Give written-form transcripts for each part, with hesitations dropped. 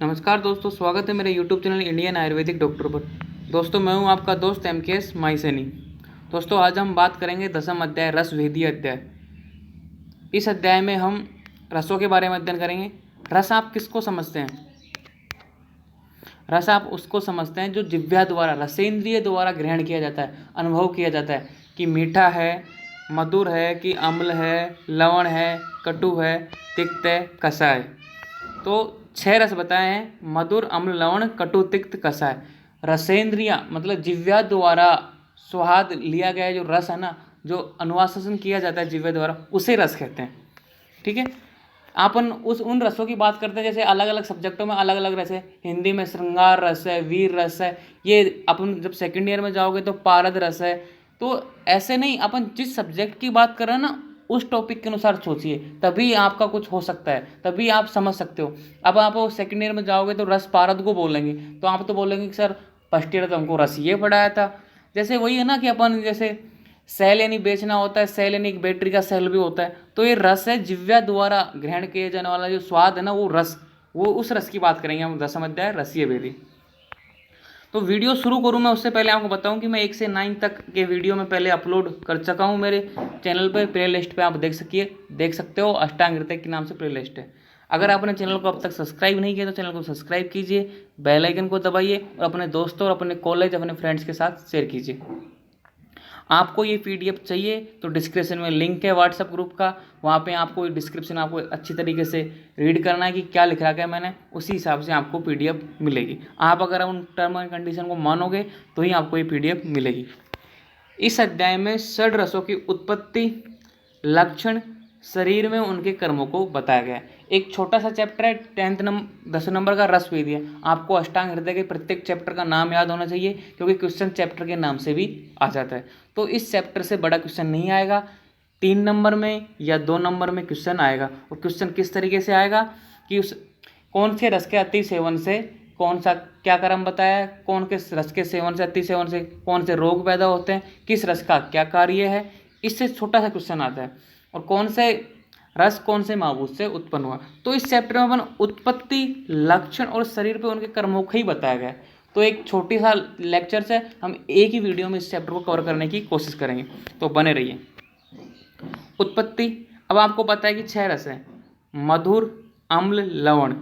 नमस्कार दोस्तों, स्वागत है मेरे YouTube channel Indian Ayurvedic doctor पर। दोस्तों, मैं हूं आपका दोस्त MKS माइसैनी। दोस्तों, आज हम बात करेंगे 10वां अध्याय रस वेदी अध्याय। इस अध्याय में हम रसों के बारे में अध्ययन करेंगे। रस आप किसको समझते हैं? रस आप उसको समझते हैं जो जिह्वा द्वारा, रसेंद्रिय द्वारा ग्रहण किया जाता है, अनुभव किया जाता है कि मीठा है, मधुर है, कि अम्ल है, लवण है, कटु है, तिक्त है, कसा है। तो 6 रस बताए हैं: मधुर, अम्ल, लवण, कटु, तिक्त, कसाय। रसेंद्रिया मतलब जिह्वा द्वारा स्वाद लिया गया जो रस है ना, जो अनुवासन किया जाता है जिह्वा द्वारा, उसे रस कहते हैं। ठीक है। अपन उन रसों की बात करते हैं जैसे अलग अलग सब्जेक्टों में अलग अलग रस है। हिंदी में श्रृंगार रस है, वीर रस है। ये अपन जब सेकंड ईयर में जाओगे तो पारद रस है। तो ऐसे नहीं, अपन जिस सब्जेक्ट की बात कर रहे हैं ना, उस टॉपिक के अनुसार सोचिए, तभी आपका कुछ हो सकता है, तभी आप समझ सकते हो। अब आप सेकंड ईयर में जाओगे तो रस पारद को बोलेंगे, तो आप तो बोलेंगे कि सर फर्स्ट ईयर तो हमको रस ये पढ़ाया था। जैसे वही है ना कि अपन जैसे सेल यानी बेचना होता है, सेल यानी एक बैटरी का सेल भी होता है। तो ये रस है, जिह्वा द्वारा ग्रहण किए जाने वाला जो स्वाद है ना, वो रस, वो उस रस की बात करेंगे हम 10वां अध्याय रसीय वेदी। तो वीडियो शुरू करूँ मैं उससे पहले आपको बताऊं कि मैं 1 से 9 तक के वीडियो में पहले अपलोड कर चुका हूं मेरे चैनल पर। प्ले लिस्ट पर आप देख सकते हो, अष्टांग नृत्य के नाम से प्ले लिस्ट है। अगर आपने चैनल को अब तक सब्सक्राइब नहीं किया तो चैनल को सब्सक्राइब कीजिए, बेल आइकन को दबाइए और अपने दोस्तों और अपने कॉलेज, अपने फ्रेंड्स के साथ शेयर कीजिए। आपको ये PDF चाहिए तो डिस्क्रिप्शन में लिंक है व्हाट्सएप ग्रुप का, वहाँ पे आपको डिस्क्रिप्शन आपको अच्छी तरीके से रीड करना है कि क्या लिख रखा है मैंने, उसी हिसाब से आपको PDF मिलेगी। आप अगर उन टर्म एंड कंडीशन को मानोगे तो ही आपको ये PDF मिलेगी। इस अध्याय में षड रसों की उत्पत्ति, लक्षण, शरीर में उनके कर्मों को बताया गया है। एक छोटा सा चैप्टर है, 10 नंबर का रस वेदी है। आपको अष्टांग हृदय के प्रत्येक चैप्टर का नाम याद होना चाहिए, क्योंकि क्वेश्चन चैप्टर के नाम से भी आ जाता है। तो इस चैप्टर से बड़ा क्वेश्चन नहीं आएगा, 3 नंबर में या 2 नंबर में क्वेश्चन आएगा। और क्वेश्चन किस तरीके से आएगा कि उस कौन से रस के अति सेवन से कौन सा क्या कर्म बताया है, कौन के रस के सेवन से, अति सेवन से कौन से रोग पैदा होते हैं, किस रस का क्या कार्य है, इससे छोटा सा क्वेश्चन आता है। और कौन से रस कौन से महाभूत से उत्पन्न हुआ। तो इस चैप्टर में अपन उत्पत्ति, लक्षण और शरीर पे उनके कर्मों को ही बताया गया है। तो एक छोटी सा लेक्चर से हम एक ही वीडियो में इस चैप्टर को कवर करने की कोशिश करेंगे, तो बने रहिए। उत्पत्ति, अब आपको पता है कि 6 रस है: मधुर, अम्ल, लवण,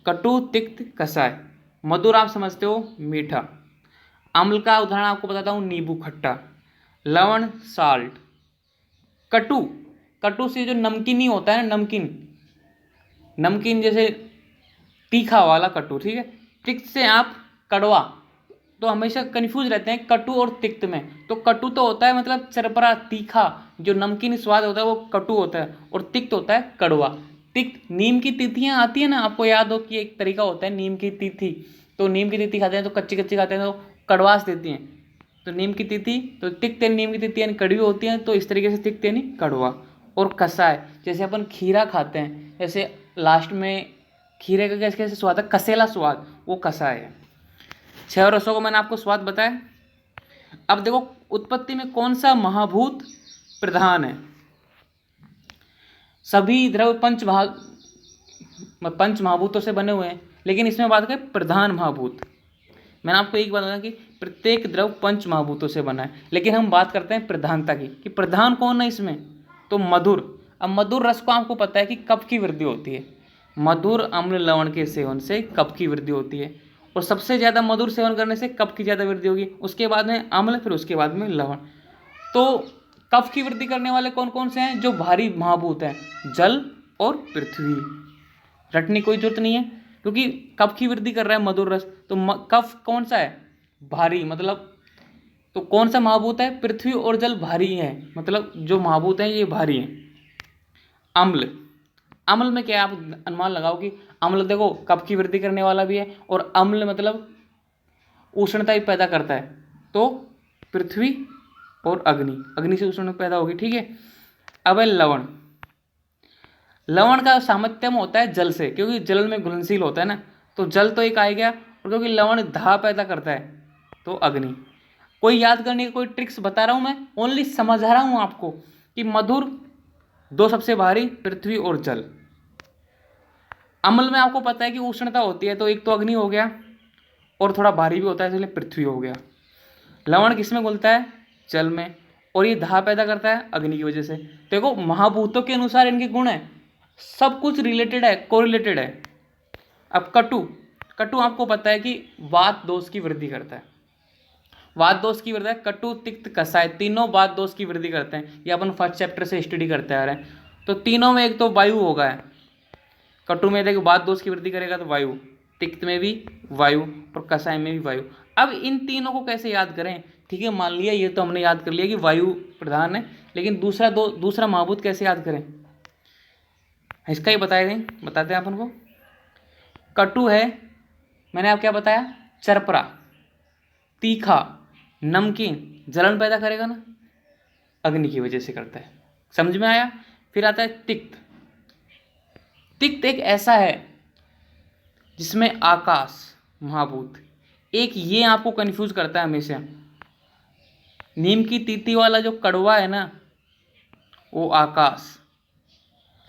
कटु, तिक्त, कसाय। मधुर आप समझते हो मीठा, अम्ल का उदाहरण आपको बताता हूँ नींबू खट्टा, लवण साल्ट, कटु, कटु से जो नमकीन ही होता है ना, नमकीन नमकीन जैसे तीखा वाला कटु, ठीक है। तिक्त से आप कड़वा, तो हमेशा कंफ्यूज रहते हैं कटु और तिक्त में। तो कटु तो होता है मतलब चरपरा तीखा, जो नमकीन स्वाद होता है वो कटु होता है, और तिक्त होता है कड़वा। तिक्त, नीम की तिथियां आती है ना, आपको याद हो कि एक तरीका होता है नीम की तिथि। तो नीम की तिथि खाते हैं तो कच्ची कच्ची खाते हैं तो कड़वास देती हैं। तो नीम की तिथि, तो तिक्त यानी नीम की तिथि यानी कड़वी होती हैं, तो इस तरीके से तिक्त यानी कड़वा। और कसाय, जैसे अपन खीरा खाते हैं, जैसे लास्ट में खीरे का कैसे कैसे स्वाद है, कसेला स्वाद, वो कसाय है। 6 रसों को मैंने आपको स्वाद बताया। अब देखो उत्पत्ति में कौन सा महाभूत प्रधान है। सभी द्रव पंच महाभूतों से बने हुए हैं, लेकिन इसमें बात करें प्रधान महाभूत। मैंने आपको एक बात बताया कि प्रत्येक द्रव पंच महाभूतों से बना है, लेकिन हम बात करते हैं प्रधानता की कि प्रधान कौन है इसमें। तो मधुर। अब मधुर रस को आपको पता है कि कफ की वृद्धि होती है। मधुर, अम्ल, लवण के सेवन से कफ की वृद्धि होती है, और सबसे ज़्यादा मधुर सेवन करने से कफ की ज़्यादा वृद्धि होगी, उसके बाद में अम्ल, फिर उसके बाद में लवण। तो कफ की वृद्धि करने वाले कौन कौन से हैं? जो भारी महाभूत हैं, जल और पृथ्वी। रटने की कोई जरूरत नहीं है, क्योंकि कफ की वृद्धि कर रहा है मधुर रस। तो कफ कौन सा है? भारी, मतलब तो कौन सा महाभूत है? पृथ्वी और जल भारी है, मतलब जो महाभूत हैं ये भारी हैं। अम्ल, अम्ल में क्या आप अनुमान लगाओ कि अम्ल देखो कफ की वृद्धि करने वाला भी है, और अम्ल मतलब उष्णता ही पैदा करता है। तो पृथ्वी और अग्नि, अग्नि से उष्ण पैदा होगी, ठीक है। अब है लवण। लवण का सामर्थ्य होता है जल से, क्योंकि जल में घुलनशील होता है ना, तो जल तो एक आ गया, और क्योंकि लवण धा पैदा करता है तो अग्नि। कोई याद करने की कोई ट्रिक्स बता रहा हूँ मैं, ओनली समझ रहा हूँ आपको कि मधुर, दो सबसे भारी, पृथ्वी और जल। अम्ल में आपको पता है कि उष्णता होती है, तो एक तो अग्नि हो गया और थोड़ा भारी भी होता है, इसलिए पृथ्वी हो गया। लवण किस में घुलता है? जल में, और ये दाह पैदा करता है अग्नि की वजह से। देखो महाभूतों के अनुसार इनके गुण है, सब कुछ रिलेटेड है, कोरिलेटेड है। अब कटु, कटु आपको पता है कि वात दोष की वृद्धि करता है, वात दोष की वृद्धि, कटु तिक्त कसाय तीनों वात दोष की वृद्धि करते हैं। ये अपन फर्स्ट चैप्टर से स्टडी करते आ रहे हैं। तो तीनों में एक तो वायु होगा, कटु में देखो वात दोष की वृद्धि करेगा तो वायु, तिक्त में भी वायु और कसाय में भी वायु। अब इन तीनों को कैसे याद करें? ठीक है, मान लिया ये तो हमने याद कर लिया कि वायु प्रधान है, लेकिन दूसरा महाभूत कैसे याद करें, इसका ही बताते हैं अपन को। कटु है, मैंने आप क्या बताया, चरपरा, तीखा, नमकीन, जलन पैदा करेगा ना, अग्नि की वजह से करता है, समझ में आया। फिर आता है तिक्त। तिक्त एक ऐसा है जिसमें आकाश महाभूत, एक ये आपको कंफ्यूज करता है हमेशा। नीम की तीती वाला जो कड़वा है ना, वो आकाश।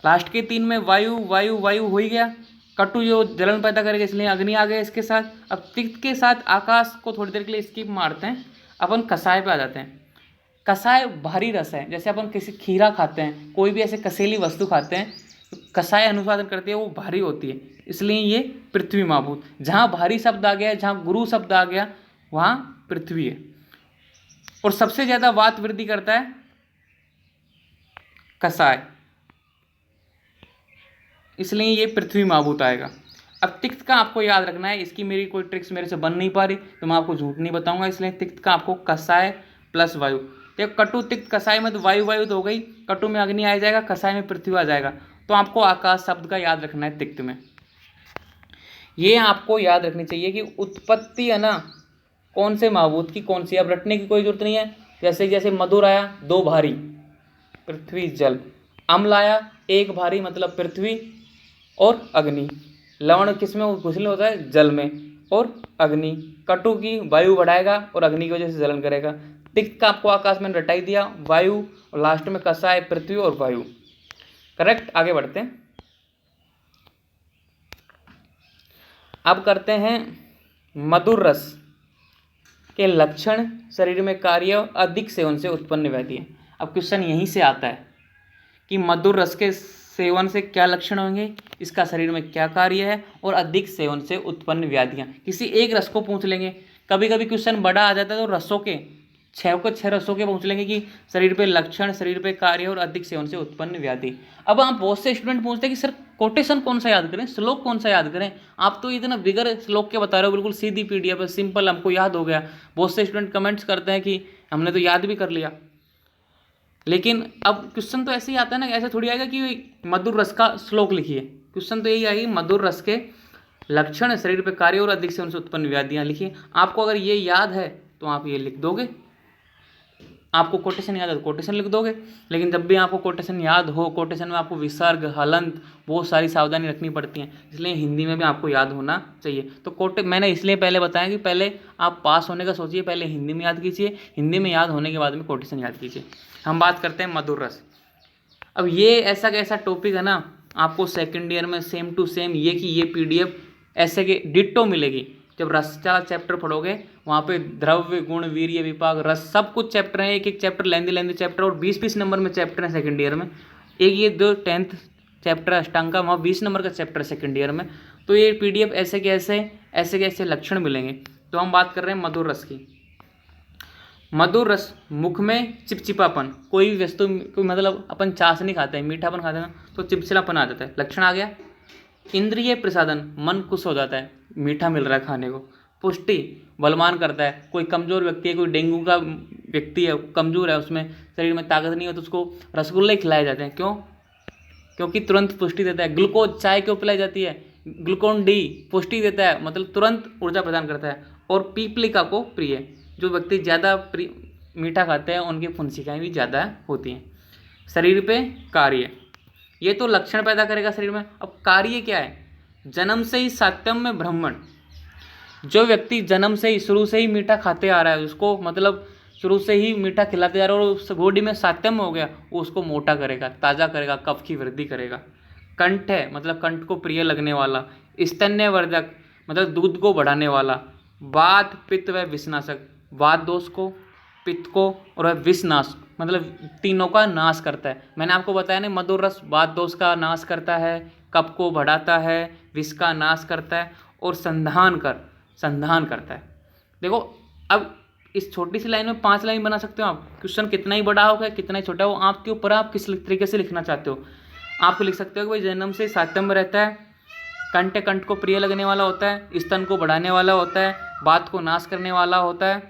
लास्ट के तीन में वायु वायु वायु हो ही गया। कटु जो जलन पैदा करेगा, इसलिए अग्नि आ गया इसके साथ। अब तिक्त के साथ आकाश को थोड़ी देर के लिए स्किप मारते हैं, अपन कसाय पे आ जाते हैं। कसाय भारी रस है, जैसे अपन किसी खीरा खाते हैं, कोई भी ऐसे कसेली वस्तु खाते हैं, तो कसाय अनुवादन करती है, वो भारी होती है, इसलिए ये पृथ्वी महाभूत। जहाँ भारी शब्द आ गया, जहाँ गुरु शब्द आ गया, वहाँ पृथ्वी है। और सबसे ज़्यादा वात वृद्धि करता है कसाय, इसलिए ये पृथ्वी महाभूत आएगा। अब तिक्त का आपको याद रखना है, इसकी मेरी कोई ट्रिक्स मेरे से बन नहीं पा रही तो मैं आपको झूठ नहीं बताऊंगा, इसलिए तिक्त का आपको कसाय प्लस वायु। देखो कटु तिक्त कसाय में तो वायु वायु तो हो गई, कटु में अग्नि आ जाएगा, कसाय में पृथ्वी आ जाएगा, तो आपको आकाश शब्द का याद रखना है तिक्त में। ये आपको याद रखनी चाहिए कि उत्पत्ति है ना कौन से महाभूत की कौन सी, अब रटने की कोई जरूरत नहीं है। जैसे जैसे मधुर आया, दो भारी, पृथ्वी जल। अम्ल आया, एक भारी मतलब पृथ्वी और अग्नि। लवण किस में घुसल होता है? जल में और अग्नि। कटु की वायु बढ़ाएगा और अग्नि की वजह से जलन करेगा। तिक्त का आपको आकाश में रटाई दिया, वायु, और लास्ट में कसाय पृथ्वी और वायु। करेक्ट, आगे बढ़ते हैं। अब करते हैं मधुर रस के लक्षण, शरीर में कार्य, अधिक सेवन से उत्पन्न व्याधि। अब क्वेश्चन यहीं से आता है कि मधुर रस के सेवन से क्या लक्षण होंगे, इसका शरीर में क्या कार्य है, और अधिक सेवन से उत्पन्न व्याधियाँ। किसी एक रस को पूछ लेंगे, कभी कभी क्वेश्चन बड़ा आ जाता है तो रसों के 6 रसों के पूछ लेंगे कि शरीर पे लक्षण, शरीर पे कार्य और अधिक सेवन से उत्पन्न व्याधि। अब आप बहुत से स्टूडेंट पूछते हैं कि सर कोटेशन कौन सा याद करें, श्लोक कौन सा याद करें, आप तो इतना बिगर श्लोक के बता रहे हो, बिल्कुल सीधी पीडीएफ है, सिंपल, हमको याद हो गया। बहुत से स्टूडेंट कमेंट्स करते हैं कि हमने तो याद भी कर लिया, लेकिन अब क्वेश्चन तो ऐसे ही आता है ना, ऐसे थोड़ी आएगा कि मधुर रस का श्लोक लिखिए। क्वेश्चन तो यही आएगी, मधुर रस के लक्षण, शरीर पे कार्य और अधिक सेवन से उत्पन्न व्याधियाँ लिखिए। आपको अगर ये याद है तो आप ये लिख दोगे, आपको कोटेशन याद है तो कोटेशन लिख दोगे। लेकिन जब भी आपको कोटेशन याद हो, कोटेशन में आपको विसर्ग, हलंत, बहुत सारी सावधानी रखनी पड़ती हैं, इसलिए हिंदी में भी आपको याद होना चाहिए। तो मैंने इसलिए पहले बताया कि पहले आप पास होने का सोचिए, पहले हिंदी में याद कीजिए, हिंदी में याद होने के बाद में कोटेशन याद कीजिए। हम बात करते हैं मधुर रस। अब ये ऐसा कैसा टॉपिक है ना, आपको सेकेंड ईयर में सेम टू सेम ये कि ये पीडीएफ ऐसे के डिट्टो मिलेगी। जब रस का चैप्टर पढ़ोगे वहाँ पे द्रव्य, गुण, वीर्य, विपाक, रस, सब कुछ चैप्टर हैं, एक एक चैप्टर लेंदी चैप्टर, और 20-20 नंबर में चैप्टर है सेकेंड ईयर में। एक ये जो 10th चैप्टर अष्टांग का, वहाँ 20 नंबर का चैप्टर है सेकेंड ईयर में। तो ये पीडीएफ ऐसे के ऐसे लक्षण मिलेंगे। तो हम बात कर रहे हैं मधुर रस की। मधुर रस, मुख में चिपचिपापन, कोई भी वस्तु, कोई मतलब अपन चाशनी खाते हैं, मीठापन खाते हैं ना, तो चिपचिलापन आ जाता है, लक्षण आ गया। इंद्रिय प्रसादन, मन खुश हो जाता है, मीठा मिल रहा है खाने को। पुष्टि, बलवान करता है, कोई कमज़ोर व्यक्ति है, कोई डेंगू का व्यक्ति है, कमज़ोर है, उसमें शरीर में ताकत नहीं हो, तो उसको रसगुल्ले खिलाए जाते हैं। क्यों? क्योंकि तुरंत पुष्टि देता है। ग्लूकोज, चाय क्यों पिलाई जाती है? ग्लूकोन डी पुष्टि देता है, मतलब तुरंत ऊर्जा प्रदान करता है। और पीपलिका को प्रिय, जो व्यक्ति ज़्यादा मीठा खाते हैं उनकी फुंसिकाएँ भी ज़्यादा होती हैं। शरीर पे कार्य, ये तो लक्षण पैदा करेगा शरीर में। अब कार्य क्या है? जन्म से ही सात्यम में ब्राह्मण, जो व्यक्ति जन्म से ही, शुरू से ही मीठा खाते आ रहा है, उसको मतलब शुरू से ही मीठा खिलाते जा रहा है और उस बॉडी में सात्यम हो गया, वो उसको मोटा करेगा, ताज़ा करेगा, कफ की वृद्धि करेगा। कंठ है मतलब कंठ को प्रिय लगने वाला, स्तन्यवर्धक मतलब दूध को बढ़ाने वाला, वात पित्त व विषनाशक, वात दोष को, पित्त को और विषनाश मतलब तीनों का नाश करता है। मैंने आपको बताया ना मधुर रस वात दोष का नाश करता है, कफ को बढ़ाता है, विष का नाश करता है और संधान करता है। देखो अब इस छोटी सी लाइन में 5 लाइन बना सकते हो आप। क्वेश्चन कितना ही बड़ा होगा कितना ही छोटा हो, आपके ऊपर आप किस तरीके से लिखना चाहते हो। आप लिख सकते हो कि भाई जन्म से सातम में रहता है, कंठ को प्रिय लगने वाला होता है, स्तन को बढ़ाने वाला होता है, वात को नाश करने वाला होता है,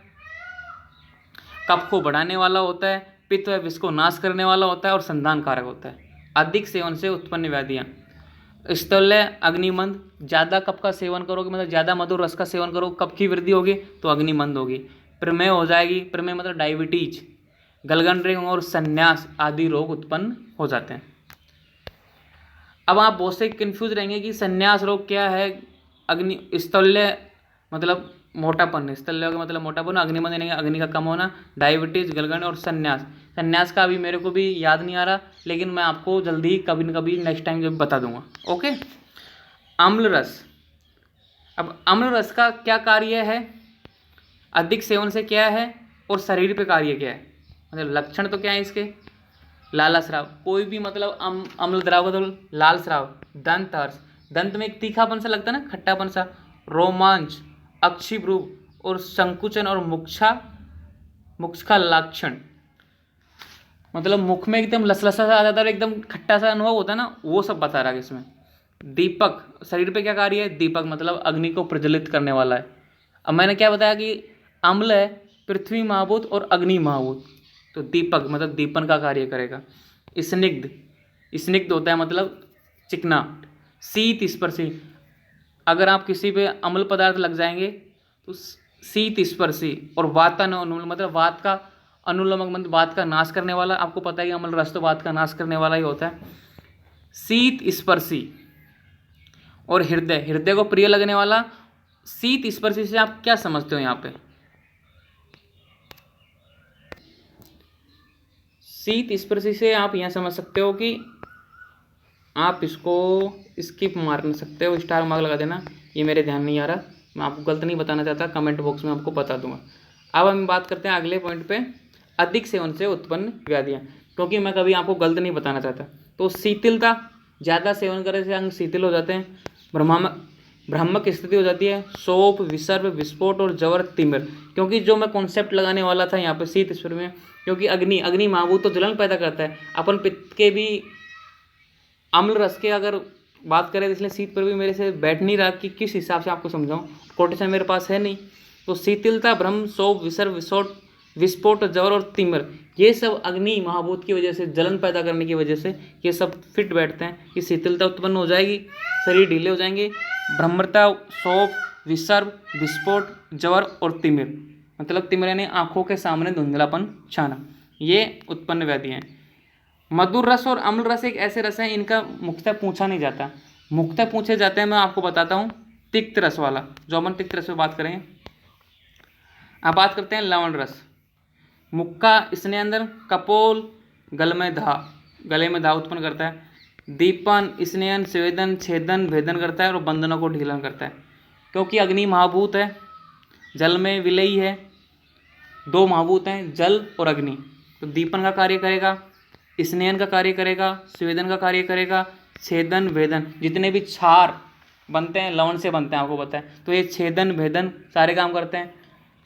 कफ को बढ़ाने वाला होता है, पित्त व विष को नाश करने वाला होता है और संधान कारक होता है। अधिक सेवन से उत्पन्न व्याधियाँ, स्थूल्य अग्निमंद, ज़्यादा कफ का सेवन करोगे मतलब ज़्यादा मधुर रस का सेवन करोगे कफ की वृद्धि होगी तो अग्निमंद होगी, प्रमेय हो जाएगी, प्रमेय मतलब डायबिटीज, गलगन रिंग और संन्यास आदि रोग उत्पन्न हो जाते हैं। अब आप बहुत से कंफ्यूज रहेंगे कि संन्यास रोग क्या है, स्थूल्य मतलब मोटापन, स्थूल्य का मतलब मोटापन, अग्निमंद यानी अग्नि का कम होना, डायबिटीज, गलगन और संन्यास का अभी मेरे को भी याद नहीं आ रहा, लेकिन मैं आपको जल्दी कभी न कभी नेक्स्ट टाइम जब बता दूंगा। ओके। अम्ल रस, अब अम्ल रस का क्या कार्य है, अधिक सेवन से क्या है और शरीर पे कार्य क्या है, मतलब लक्षण तो क्या है इसके, लाला स्राव, कोई भी मतलब अम्ल द्राव तो लाल स्राव, दंत हर्ष, दंत में एक तीखापन सा लगता है ना, खट्टापन सा, रोमांच, अक्षिभ्रू और संकुचन और मुख का लक्षण मतलब मुख में एकदम लसलसा सा आ जाता है, एकदम खट्टा सा अनुभव होता है ना, वो सब बता रहा है इसमें। दीपक, शरीर पे क्या कार्य है, दीपक मतलब अग्नि को प्रज्वलित करने वाला है। अब मैंने क्या बताया कि अम्ल है पृथ्वी महाभूत और अग्नि महाभूत, तो दीपक मतलब दीपन का कार्य करेगा। स्निग्ध होता है मतलब चिकना। शीत स्पर्शी, अगर आप किसी पे अम्ल पदार्थ लग जाएंगे तो शीत स्पर्शी, और वातानुकूल मतलब वात का अनुलोमक मतलब वात का नाश करने वाला, आपको पता है कि अम्ल रस तो वात का नाश करने वाला ही होता है। शीत स्पर्शी और हृदय को प्रिय लगने वाला। शीत स्पर्शी से आप क्या समझते हो यहाँ पे, शीत स्पर्शी से आप यहाँ समझ सकते हो कि आप इसको स्किप मार सकते हो, स्टार मार्क लगा देना, ये मेरे ध्यान नहीं आ रहा, मैं आपको गलत नहीं बताना चाहता, कमेंट बॉक्स में आपको बता दूंगा। अब हम बात करते हैं अगले पॉइंट पे, अधिक सेवन से उत्पन्न व्याधियाँ, क्योंकि मैं कभी आपको गलत नहीं बताना चाहता। तो शिथिलता, ज़्यादा सेवन करने से अंग शिथिल हो जाते हैं, भ्रामक स्थिति हो जाती है, शोफ, विसर्प, विस्फोट और जवर, तिमिर। क्योंकि जो मैं कॉन्सेप्ट लगाने वाला था यहाँ पे शीत स्वर में, क्योंकि अग्नि महाभूत तो जलन पैदा करता है, अपन पित्त के भी अम्ल रस के अगर बात करें, इसलिए शीत पर भी मेरे से बैठ नहीं रहा कि किस हिसाब से आपको समझाऊं, कोटेशन मेरे पास है नहीं। तो शीतलता, भ्रम, शोफ, विसर्प, विस्फोट, जवर और तिमिर, ये सब अग्नि महाभूत की वजह से, जलन पैदा करने की वजह से ये सब फिट बैठते हैं कि शीतलता उत्पन्न हो जाएगी, शरीर ढीले हो जाएंगे, भ्रमरता, शोफ, विसर्प, विस्फोट, जवर और तिमिर मतलब तिमिर यानी आंखों के सामने धुंधलापन छाना, ये उत्पन्न व्याधि हैं। मधुर रस और अम्ल रस एक ऐसे रस हैं इनका मुख्यतः पूछा नहीं जाता, मुख्यतः पूछे जाते हैं, मैं आपको बताता हूँ। तिक्त रस वाला, जो अपन तिक्त रस में बात करेंगे। अब बात करते हैं लवण रस, मुक्का इसने अंदर, कपोल गले में धा उत्पन्न करता है, दीपन, स्नेहन, स्वेदन, छेदन, भेदन करता है और बंधनों को ढीलन करता है। क्योंकि अग्नि महाभूत है, जल में विलयी है, 2 महाभूत हैं जल और अग्नि, तो दीपन का कार्य करेगा, स्नेहन का कार्य करेगा, स्वेदन का कार्य करेगा, छेदन, भेदन, जितने भी क्षार बनते हैं लवण से बनते हैं, आपको पता है, तो ये छेदन, भेदन सारे काम करते हैं।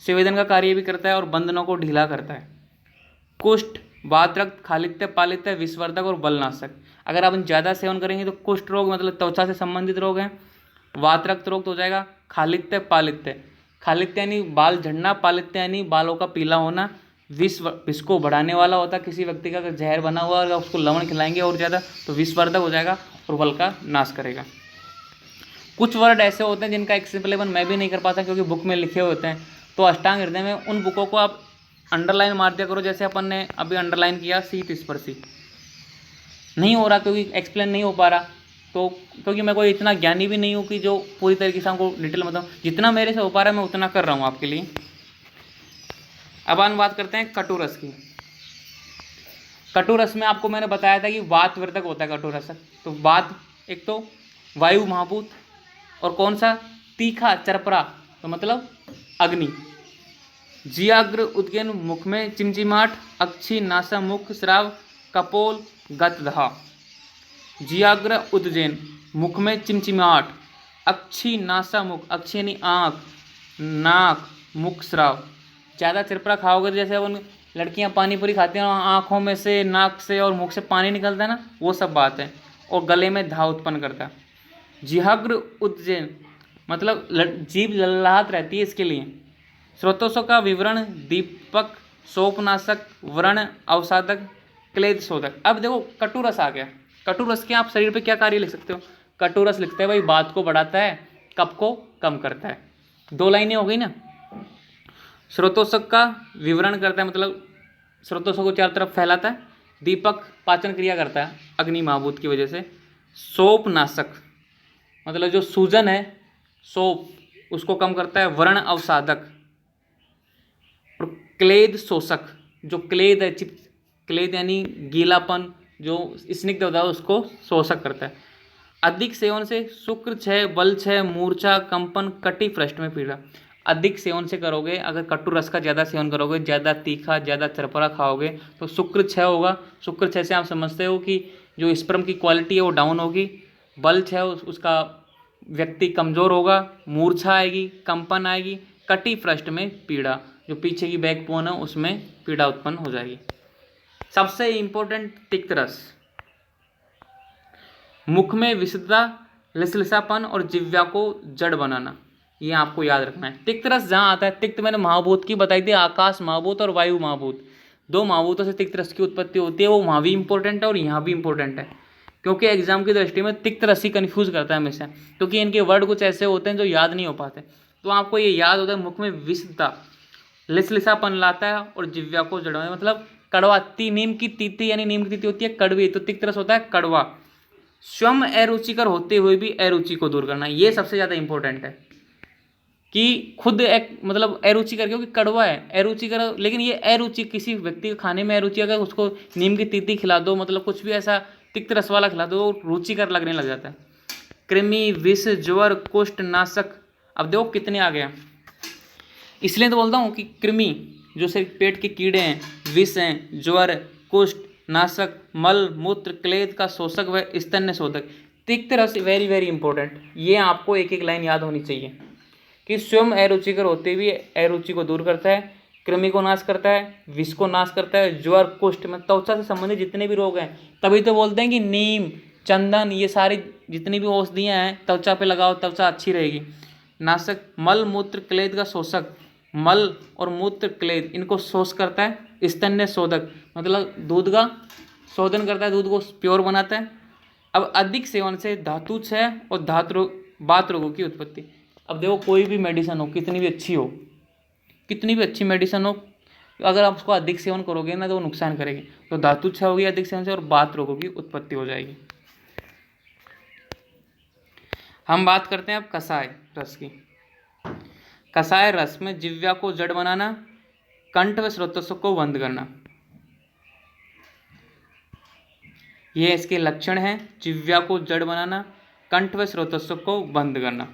स्वेदन का कार्य भी करता है और बंधनों को ढीला करता है। कुष्ठ, वातरक्त, खालित्य, पालित्य, विषवर्धक और बलनाशक, अगर अपन ज़्यादा सेवन करेंगे तो कुष्ठ रोग मतलब त्वचा से संबंधित रोग हैं, वातरक्त रोग तो हो जाएगा, खालित्य यानी बाल झड़ना, पालित्य यानी बालों का पीला होना, विष को बढ़ाने वाला होता है, किसी व्यक्ति का अगर जहर बना हुआ अगर उसको लवण खिलाएंगे और ज़्यादा तो विषवर्धक हो जाएगा और बल का नाश करेगा। कुछ वर्ड ऐसे होते हैं जिनका एक्सप्लेन मैं भी नहीं कर पाता क्योंकि बुक में लिखे होते हैं, तो अष्टांग हृदय में उन बुकों को आप अंडरलाइन मार दिया करो, जैसे अपन ने अभी अंडरलाइन किया शीत स्पर्शी। नहीं हो रहा क्योंकि एक्सप्लेन नहीं हो पा रहा, तो क्योंकि मैं कोई इतना ज्ञानी भी नहीं हूँ कि जो पूरी तरीके से हमको डिटेल बताऊँ, जितना मेरे से हो पा रहा है मैं उतना कर रहा हूँ आपके लिए। अब हम बात करते हैं कटुरस की। कटुरस में आपको मैंने बताया था कि वातवर्धक होता है कटुरस, तो वात एक तो वायु महाभूत, और कौन सा, तीखा चरपरा, तो मतलब अग्नि। जियाग्र उद्गीन मुख में चिमचिमाहट, अक्षी नासा मुख स्राव, कपोल गतदहा। जियाग्र उद्गीन मुख में चिमचिमाहट, अक्षी नासा मुख, अक्षी यानी आँख, नाक, मुख स्राव। ज़्यादा चिरपरा खाओगे तो जैसे उन लड़कियां पानी पूरी खाती हैं और आँखों में से, नाक से और मुख से पानी निकलता है ना, वो सब बात है। और गले में घाव उत्पन्न करता है। जिह्वाग्र उद्गीन मतलब जीभ ललहात रहती है इसके लिए। स्रोतों का विवरण, दीपक, सोपनाशक, व्रण अवसादक, क्लेद शोधक। अब देखो कटुरस आ गया। कटुरस के आप शरीर पे क्या कार्य लिख सकते हो? कटुरस लिखते हैं भाई बात को बढ़ाता है, कफ को कम करता है। 2 लाइनें हो गई ना। स्रोतोषक का विवरण करता है, मतलब स्रोतोषक को चारों तरफ फैलाता है। दीपक पाचन क्रिया करता है अग्नि महाभूत की वजह से। सोपनाशक मतलब जो सूजन है, सोप, उसको कम करता है। व्रण अवसादक। और क्लेद शोषक, जो क्लेद है, क्लेद यानी गीलापन, जो स्निग्ध होता है उसको शोषक करता है। अधिक सेवन से शुक्र क्षय, बल क्षय, मूर्छा, कंपन, कटी पृष्ठ में पीड़ा। अधिक सेवन से करोगे, अगर कटु रस का ज़्यादा सेवन करोगे, ज़्यादा तीखा, ज़्यादा चरपरा खाओगे तो शुक्र क्षय होगा। शुक्र क्षय से आप समझते हो कि जो स्पर्म की क्वालिटी है वो डाउन होगी। बल क्षय, उसका व्यक्ति कमज़ोर होगा। मूर्छा आएगी, कंपन आएगी। कटी पृष्ठ में पीड़ा, जो पीछे की बैकबोन है उसमें पीड़ा उत्पन्न हो जाएगी। सबसे इंपॉर्टेंट तिक्त रस। मुख में विशुद्धता, लसलसापन और जिह्वा को जड़ बनाना, ये आपको याद रखना है। तिक्त रस जहाँ आता है, तिक्त मैंने महाभूत की बताई थी, आकाश महाभूत और वायु महाभूत, 2 महाभूतों से तिक्त रस की उत्पत्ति होती है। वो वहाँ भी इंपॉर्टेंट है और यहाँ भी इंपॉर्टेंट है, क्योंकि एग्जाम की दृष्टि में तिक्त रस ही कन्फ्यूज करता है हमेशा, क्योंकि इनके वर्ड कुछ ऐसे होते हैं जो याद नहीं हो पाते। तो आपको ये याद होता है, मुख में विशुद्धता, लिसलिसापन लाता है और जिह्वा को जड़ बनाना, मतलब कड़वा। नीम की तीती, यानी नीम की तीती होती है कड़वी, तो तिक्त रस होता है कड़वा। स्वयं अरुचिकर होते हुए भी अरुचि को दूर करना, ये सबसे ज़्यादा इंपॉर्टेंट है कि खुद एक मतलब अरुचिकर, क्योंकि कड़वा है अरुचिकर, लेकिन ये अरुचि किसी व्यक्ति के खाने में अरुचि, अगर उसको नीम की तीती खिला दो, मतलब कुछ भी ऐसा तिक्त रस वाला खिला दो, रुचिकर लगने लग जाता है। कृमि, विष, ज्वर, कुष्ठ नाशक। अब देखो कितने आ गया, इसलिए तो बोलता हूँ कि कृमि जो सिर्फ पेट के कीड़े हैं, विष हैं, ज्वर, कुष्ठ नाशक, मल मूत्र क्लेद का शोषक व स्तन्य शोधक। तिक्त रस वेरी वेरी इंपॉर्टेंट, ये आपको एक एक लाइन याद होनी चाहिए कि स्वयं अरुचिकर होते हुए अरुचि को दूर करता है, कृमि को नाश करता है, विष को नाश करता है, ज्वर, कुष्ठ में त्वचा से संबंधित जितने भी रोग हैं, तभी तो बोलते हैं कि नीम, चंदन, ये सारी जितनी भी औषधियाँ हैं त्वचा पे लगाओ, त्वचा अच्छी रहेगी। नाशक, मल मूत्र क्लेद का शोषक, मल और मूत्र क्लेद इनको शोष करता है। स्तन्य शोधक मतलब दूध का शोधन करता है, दूध को प्योर बनाता है। अब अधिक सेवन से धातु क्षय और बात रोगों की उत्पत्ति। अब देखो कोई भी मेडिसिन हो, कितनी भी अच्छी हो, कितनी भी अच्छी मेडिसिन हो, अगर आप उसको अधिक सेवन करोगे ना तो वो नुकसान करेगी। तो धातु क्षय होगी अधिक सेवन से और बात रोगों की उत्पत्ति हो जाएगी। हम बात करते हैं अब कषाय रस की। कषाय रस में जिह्वा को जड़ बनाना, कंठ व स्रोतस्व को बंद करना, ये इसके लक्षण हैं। जिह्वा को जड़ बनाना, कंठ व स्रोतस्व को बंद करना,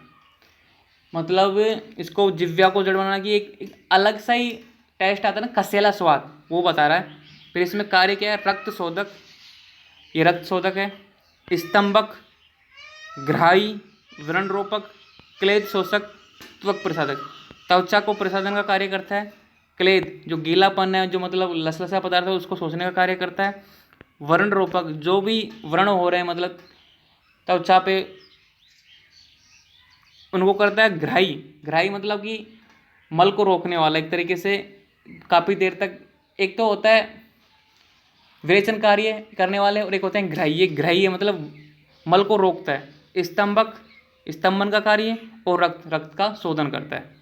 मतलब इसको जिह्वा को जड़ बनाना की एक अलग सा ही टेस्ट आता है ना, कसेला स्वाद, वो बता रहा है। फिर इसमें कार्य क्या है, रक्त शोधक, ये रक्त शोधक है। स्तंभक, ग्राही, व्रण रोपक, क्लेद शोषक, त्वक प्रसादक, त्वचा को प्रसादन का कार्य करता है। क्लेद जो गीलापन है, जो मतलब लसलसा पदार्थ है उसको शोषने का कार्य करता है। व्रण रोपक जो भी व्रण हो रहे हैं मतलब त्वचा पे, उनको करता है। ग्राही, ग्राही मतलब कि मल को रोकने वाला, एक तरीके से काफ़ी देर तक, एक तो होता है विरेचन कार्य करने वाले और एक होते हैं ग्राही। ये ग्राही है मतलब मल को रोकता है। स्तंभक स्तंभन का कार्य और रक्त का शोधन करता है।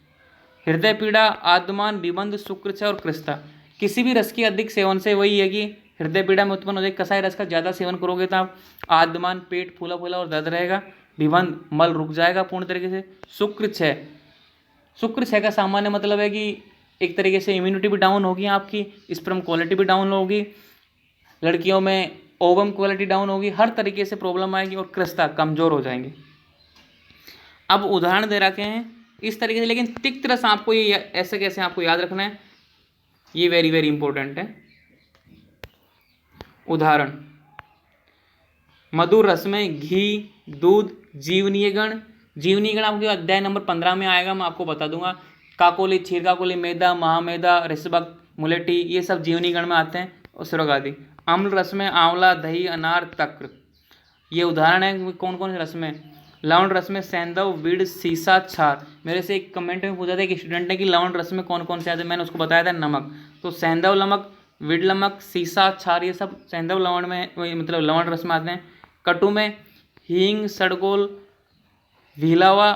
हृदय पीड़ा, आद्यमान, विबंध, शुक्रक्षय और कृष्णा, किसी भी रस की अधिक सेवन से वही है कि हृदय पीड़ा में उत्पन्न हो जाएगी। कसाई रस का ज़्यादा सेवन करोगे तो आप आद्यमान, पेट फूला फूला और दर्द रहेगा। विबंध, मल रुक जाएगा पूर्ण तरीके से। शुक्रक्षय, शुक्रक्षय का सामान्य मतलब है कि एक तरीके से इम्यूनिटी भी डाउन होगी आपकी, स्पर्म क्वालिटी भी डाउन होगी। लड़कियों में ओवम क्वालिटी डाउन होगी, हर तरीके से प्रॉब्लम आएगी और कृस्ता कमजोर हो जाएंगे। अब उदाहरण दे रखे हैं इस तरीके से, लेकिन तिक्त रस आपको ये ऐसे कैसे आपको याद रखना है, ये वेरी वेरी इंपॉर्टेंट है। उदाहरण, मधुर रस में घी, दूध, जीवनीय गण। जीवनीय गण आपके अध्याय नंबर 15 में आएगा, मैं आपको बता दूंगा। काकोली, क्षीर काकोली, मैदा, महामैदा, ऋषभक, मुलेठी, ये सब जीवनीय गण में आते हैं, और सुरग आदि। अम्ल रस में आंवला, दही, अनार, तक्र, ये उदाहरण है कौन कौन से रस में। लवण रस में सेंधव, बीड़, सीसा, छार। मेरे से एक कमेंट में पूछा था कि स्टूडेंट ने कि लवण रस में कौन कौन से आते हैं, मैंने उसको बताया था नमक। तो सेंधव नमक, विड़ नमक, सीसा, छार, ये सब सेंधव लवण में मतलब लवण रस में आते हैं। कटु में हींग, सड़गोल, भीलावा,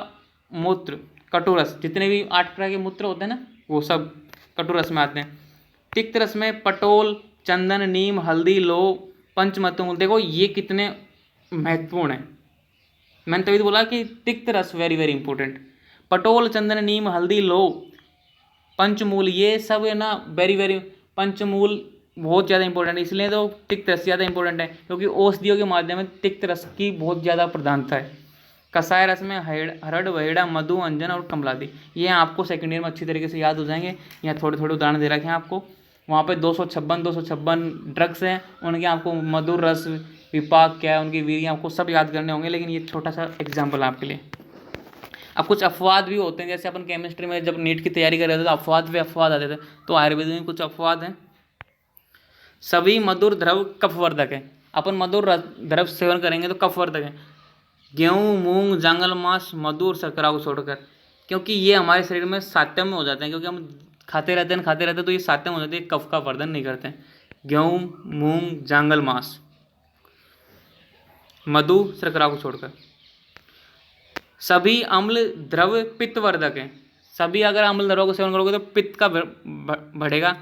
मूत्र, कटुरस, जितने भी 8 प्रकार के मूत्र होते हैं ना, वो सब कटुरस में आते हैं। तिक्त रस में पटोल, चंदन, नीम, हल्दी, लौह, पंचमतुंग। देखो ये कितने महत्वपूर्ण है, मैंने तभी तो बोला कि तिक्त रस वेरी वेरी इंपॉर्टेंट। पटोल, चंदन, नीम, हल्दी, लौह, पंचमूल, ये सब है ना वेरी वेरी, पंचमूल बहुत ज़्यादा इंपॉर्टेंट है, इसलिए तो तिक्त रस ज़्यादा इंपॉर्टेंट है, क्योंकि औषधियों के माध्यम में तिक्त रस की बहुत ज़्यादा प्रधानता है। कसाय रस में हरड़, वहेड़ा, मधु, अंजन और कमलादि, ये आपको सेकेंड ईयर में अच्छी तरीके से याद हो जाएंगे। यहाँ थोड़े थोड़े उदाहरण दे रखे हैं आपको। वहाँ पे 256 ड्रग्स हैं, उनके आपको मधुर रस, विपाक क्या है, उनकी वीर्य आपको सब याद करने होंगे, लेकिन ये छोटा सा एग्जाम्पल आपके लिए। अब कुछ अपवाद भी होते हैं, जैसे अपन केमिस्ट्री में जब नीट की तैयारी कर रहे थे तो अपवाद पे अपवाद आते थे, तो आयुर्वेद में कुछ अपवाद हैं। सभी मधुर द्रव कफवर्धक है, अपन मधुर द्रव सेवन करेंगे तो कफवर्धक है। गेहूँ, मूंग, जंगल मांस, मधुर, शर्करा को छोड़कर, क्योंकि ये हमारे शरीर में सात्यम में हो जाते हैं, क्योंकि हम खाते रहते हैं तो ये सात्यम हो जाते हैं, कफ का वर्धन नहीं करते हैं। गेहूँ, मूंग, जंगल मांस, मधु, शर्करा को छोड़कर। सभी अम्ल द्रव पित्तवर्धक हैं, सभी अगर अम्ल द्रव को सेवन करोगे तो पित्त का बढ़ेगा।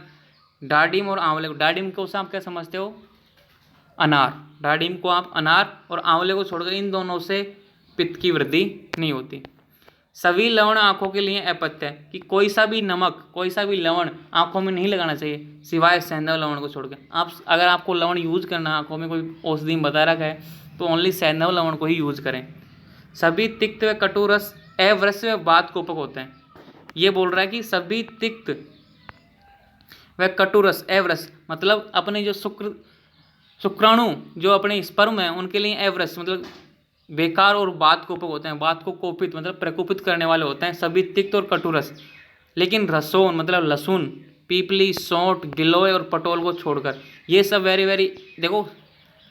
डाडिम और आंवले को, डाडिम को आप क्या समझते हो, अनार, डाडिम को आप अनार और आंवले को छोड़कर इन दोनों से पित्त की वृद्धि नहीं होती। सभी लवण आंखों के लिए अपत्य है, कि कोई सा भी नमक, कोई सा भी लवण आंखों में नहीं लगाना चाहिए, सिवाय सैंधव लवण को छोड़कर। आप अगर आपको लवण यूज करना है, आंखों में कोई औषधि बता रखा है, तो ओनली सैंधव लवण को ही यूज करें। सभी तिक्त व कटु रस अवृष व बातकोपक होते हैं, ये बोल रहा है कि सभी तिक्त व कटु रस अवृष, मतलब अपने जो शुक्राणु जो अपने स्पर्म है उनके लिए अवृष मतलब बेकार और बात कोपक होते हैं, बात को कोपित मतलब प्रकोपित करने वाले होते हैं सभी तिक्त और कटुरस। लेकिन रसोन मतलब लहसुन, पीपली, सौंठ, गिलोय और पटोल को छोड़कर, ये सब वेरी वेरी, देखो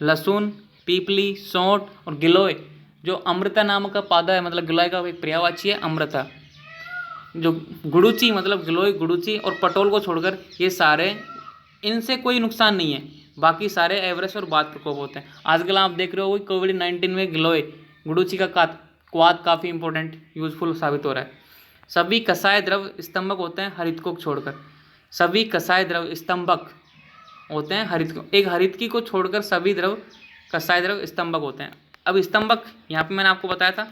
लहसुन, पीपली, सौंठ और गिलोय, जो अमृता नाम का पौधा है, मतलब गिलोय का एक पर्यायवाची है अमृता, जो गुड़ूची मतलब गिलोय, गुड़ूची और पटोल को छोड़कर ये सारे, इनसे कोई नुकसान नहीं है, बाकी सारे एवरेज और बात प्रकोप होते हैं। आजकल आप देख रहे हो कोविड-19 में गिलोय, गुड़ूची का क्वाद काफ़ी इंपॉर्टेंट यूजफुल साबित हो रहा है। सभी कसाय द्रव स्तंभक होते हैं हरितकी को छोड़कर, सभी कसाय द्रव स्तंभक होते हैं हरितकी, एक हरितकी को छोड़कर सभी द्रव कसाय द्रव स्तंभक होते हैं। अब स्तंभक यहाँ पे मैंने आपको बताया था,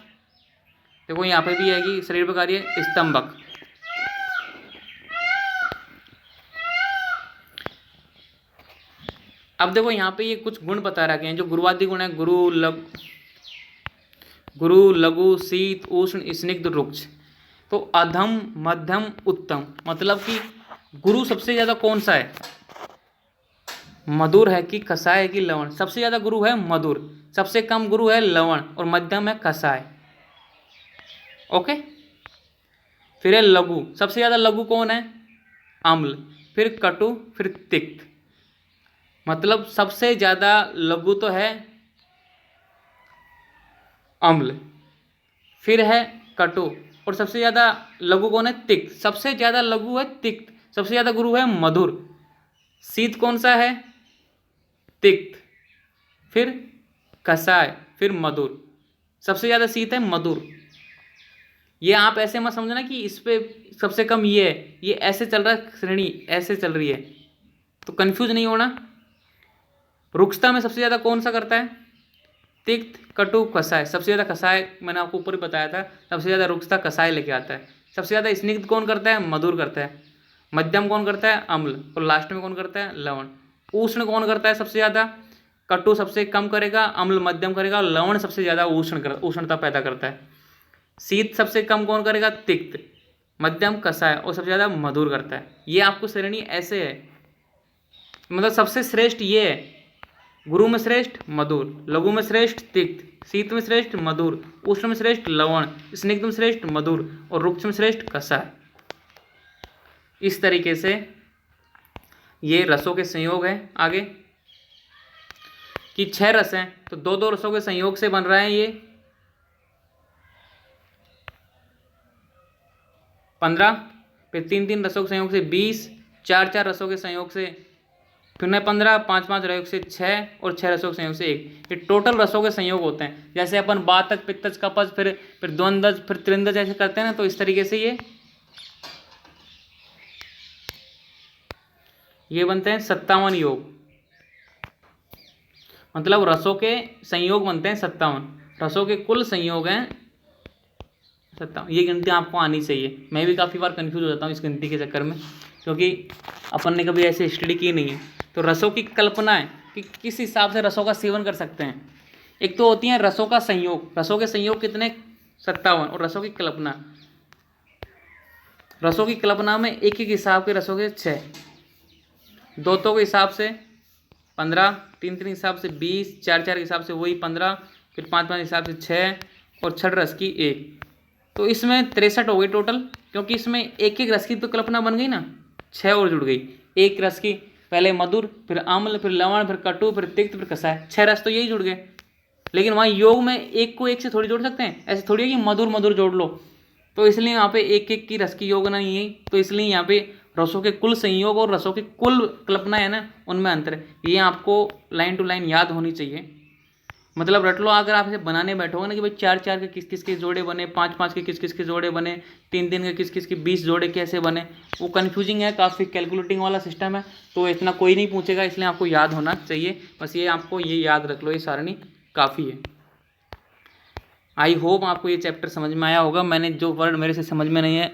देखो यहाँ पे भी है कि शरीर पर कार्य स्तंभक। अब देखो यहाँ पे ये कुछ गुण बता रखे हैं जो गुरुवादी गुण है, गुरु, लघु, शीत, उष्ण, स्निग्ध, रुक्ष। तो अधम, मध्यम, उत्तम, मतलब कि गुरु सबसे ज्यादा कौन सा है, मधुर है कि कसाय है कि लवण। सबसे ज्यादा गुरु है मधुर, सबसे कम गुरु है लवण और मध्यम है कसाय। ओके, फिर है लघु, सबसे ज्यादा लघु कौन है, अम्ल, फिर कटु, फिर तिक्त, मतलब सबसे ज्यादा लघु तो है अम्ल, फिर है कटु और सबसे ज्यादा लघु कौन है, तिक्त। सबसे ज्यादा लघु है तिक्त, सबसे ज्यादा गुरु है मधुर। शीत कौन सा है, तिक्त, फिर कसाय, फिर मधुर। सबसे ज्यादा शीत है मधुर। ये आप ऐसे मत समझना कि इस पे सबसे कम ये है, ये ऐसे चल रहा है, श्रेणी ऐसे चल रही है, तो कंफ्यूज नहीं होना। रुक्षता में सबसे ज्यादा कौन सा करता है, तिक्त, कटु, कसाय। सबसे ज्यादा कसाय, मैंने आपको ऊपर ही बताया था, सबसे ज्यादा रुक्षता कसाय लेके आता है। सबसे ज्यादा स्निग्ध कौन करता है, मधुर करता है। मध्यम कौन करता है, अम्ल, और लास्ट में कौन करता है, लवण। उष्ण कौन करता है सबसे ज्यादा, कटु सबसे कम करेगा, अम्ल मध्यम करेगा, और लवण सबसे ज़्यादा उष्णता पैदा करता है। शीत सबसे कम कौन करेगा? तिक्त, मध्यम कषाय, और सबसे ज़्यादा मधुर करता है। ये आपको श्रेणी ऐसे है, मतलब सबसे श्रेष्ठ ये है, गुरु में श्रेष्ठ मधुर, लघु में श्रेष्ठ तिक्त, शीत में श्रेष्ठ मधुर, उष्ण में श्रेष्ठ लवण, स्निग्ध में श्रेष्ठ मधुर, और रुक्ष में श्रेष्ठ कषाय। इस तरीके से ये रसों के संयोग है। आगे कि 6 रस हैं, तो 2-2 रसों के संयोग से बन रहा है ये 15, फिर 3-3 रसों के संयोग से 20, 4-4 रसों के संयोग से फिर 15, 5-5 रसों से 6, और 6 रसों के संयोग से 1। ये टोटल रसों के संयोग होते हैं। जैसे अपन वातज, पित्तज, कफज, फिर द्वंद्वज, फिर त्रिंदज ऐसे करते हैं ना, तो इस तरीके से ये बनते हैं 57 योग, मतलब रसों के संयोग बनते हैं 57। रसों के कुल संयोग हैं 57। ये गिनती आपको आनी चाहिए। मैं भी काफ़ी बार कंफ्यूज हो जाता हूँ इस गिनती के चक्कर में, क्योंकि अपन ने कभी ऐसे स्टडी की नहीं है। तो रसों की कल्पना है कि किस हिसाब से रसों का सेवन कर सकते हैं। एक तो होती है रसों का संयोग, रसों के संयोग कितने? 57। और रसों की कल्पना, रसों की कल्पना में एक एक हिसाब के रसों के 6, 2-2 के हिसाब से 15, 3-3 हिसाब से 20, 4-4 के हिसाब से वही 15, फिर 5-5 हिसाब से 6, और 6 रस की 1। तो इसमें 63 हो गई टोटल, क्योंकि इसमें एक एक रस की तो कल्पना बन गई ना, 6 और जुड़ गई। एक रस की पहले मधुर, फिर अम्ल, फिर लवण, फिर कटु, फिर तिक्त, फिर कषाय, 6 रस तो यही जुड़ गए। लेकिन वहाँ योग में एक को एक से थोड़ी जोड़ सकते हैं, ऐसे थोड़ी है कि मधुर मधुर जोड़ लो। तो इसलिए यहाँ पे एक एक की रस की योग नहीं है। तो इसलिए यहाँ पे रसों के कुल संयोग और रसों की कुल कल्पना है ना, उनमें अंतर है। ये आपको लाइन टू लाइन याद होनी चाहिए। मतलब रट लो, अगर आप इसे बनाने बैठोगे ना कि भाई 4-4 के किस किस के जोड़े बने, 5-5 के किस किस के जोड़े बने, 3-3 के किस किस के 20 जोड़े कैसे बने, वो कन्फ्यूजिंग है, काफ़ी कैलकुलेटिंग वाला सिस्टम है। तो इतना कोई नहीं पूछेगा, इसलिए आपको याद होना चाहिए। बस ये आपको ये याद रख लो, ये सारणी काफ़ी है। आई होप आपको ये चैप्टर समझ में आया होगा। मैंने जो वर्ड मेरे से समझ में नहीं है,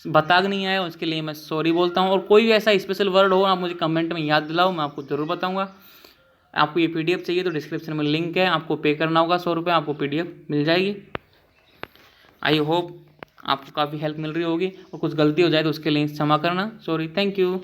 बता नहीं आया, उसके लिए मैं सॉरी बोलता हूँ। और कोई भी ऐसा स्पेशल वर्ड हो, आप मुझे कमेंट में याद दिलाओ, मैं आपको ज़रूर बताऊँगा। आपको ये PDF चाहिए तो डिस्क्रिप्शन में लिंक है, आपको पे करना होगा 100 रुपये, आपको PDF मिल जाएगी। आई होप आपको काफ़ी हेल्प मिल रही होगी, और कुछ गलती हो जाए तो उसके लिए क्षमा करना, सॉरी, थैंक यू।